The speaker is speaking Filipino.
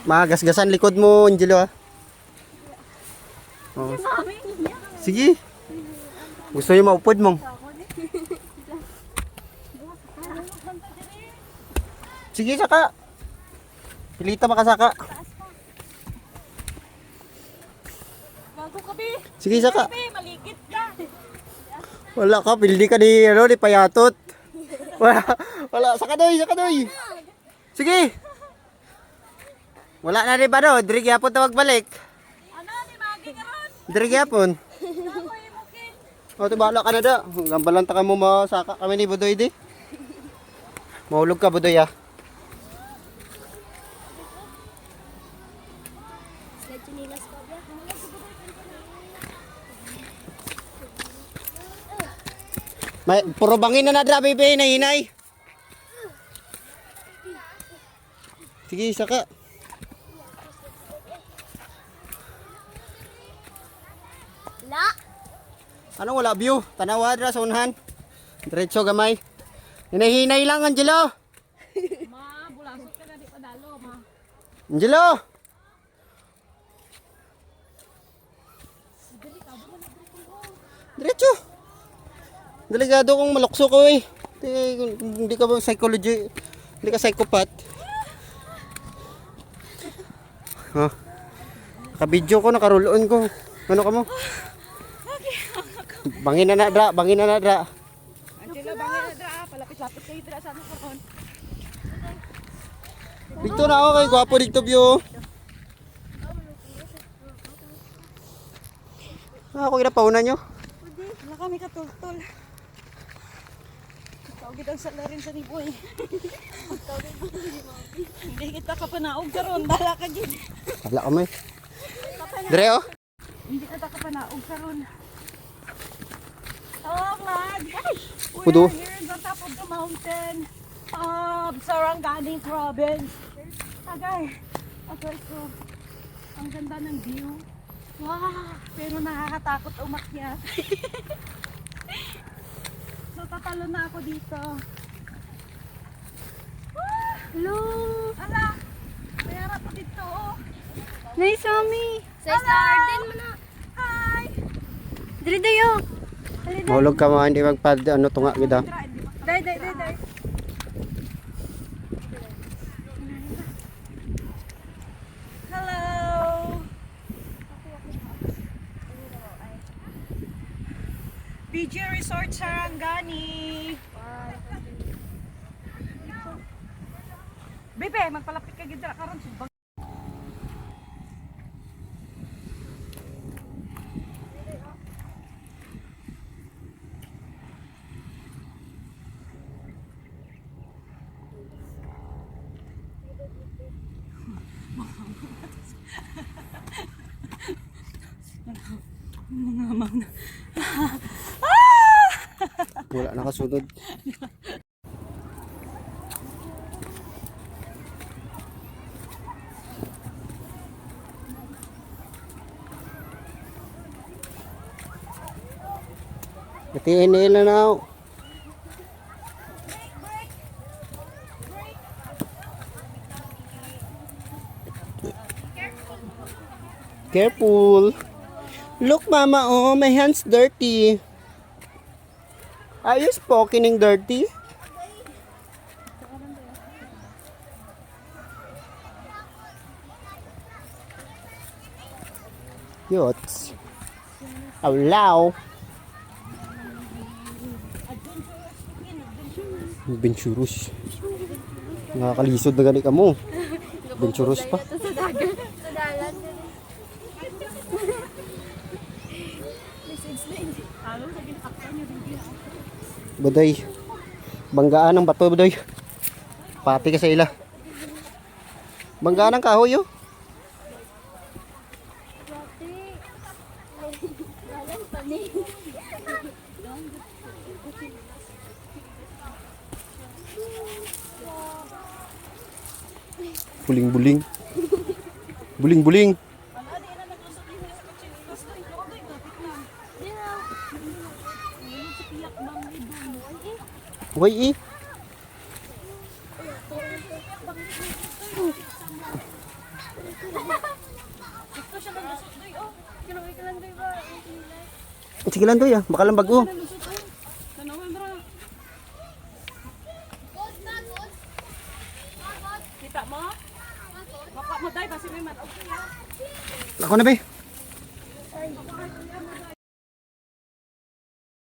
Magasgasan likod mo, Angelo ha. Oh. Sige. Gusto niyo maupod mong? Sige, saka. Pilita makasaka. Bago ka, be. Sige, saka. Be, malikit ka. Wala ka, pildi ka di, ano, di payatot. Wala, saka doy, saka doy. Sige. Wala na rin ba no? Diri gyapon tawag balik. Ano, di magi ka ron? Diri gyapon. Ako imukin. O, tibala ka na da. Gambalan ta ka mo masaka kami ni Budoy di. Mahulog ka, Budoy ah. May puro bangin na nadra, baby, nahinay. Sige, saka. La. Anong wala view? Tanawa dra sa unhan. Diretso gamay. Hinahinay lang, Angelo. Ma, bulasot ka na di padalo, ma. Angelo. Diretso. Delikado kong malukso ko eh. Hindi ka ba psychology? Hindi ka psychopath. Ha? Naka-video ko, naka-roll-on ko. Ano ka mo? Bangin na nadra, bangin na nadra. Angelo, bangin na dra. Palapit-lapit kayo dra sa ano karon. Dito na ako kay gwapo dito view. Ako ginapaunan nyo. Wala kami katultol. Tawagid ang salarin sa niboy. Hindi kita ka panaog karon, dala ka gid. Wala kami. Dire oh. Hindi kita ka panaog karon. Oh, man. We Kudo. are here on top of the mountain of Sarangani province. Tagay. Okay, so ang ganda ng view. Wow, pero nakakatakot umakyat. So tatalo na ako dito. Hello. Ala, mayara pa dito. Oh. Nice, Mami. Sa garden mo na. Hi. Dili dayo. Mahulog ka mga hindi magpad ano tunga gida. Day, day, day, day. Hello. PG Resort Sarangani. Bebe, magpalapit ka gidra karon subag. Wala nakasunod. Katiin nila na ako. Careful. Look, Mama, oh, my hands dirty. Are you spoking dirty? Yots. Awlaw. Adventurous. Nakakalisod na gani ka mo. Adventurous pa. Sa dagat. Sa dalan. Budoy. Banggaan ng bato, Budoy. Pati ka sa ila. Banggaan ng kahoy, oh. Dalan pa ni. Buling-buling. Buling-buling. Uy, eh. Sige lang doy baka lang bago. Tanawan ra. Kita mo? Baka mo day basi may man. Okay. Ako na be.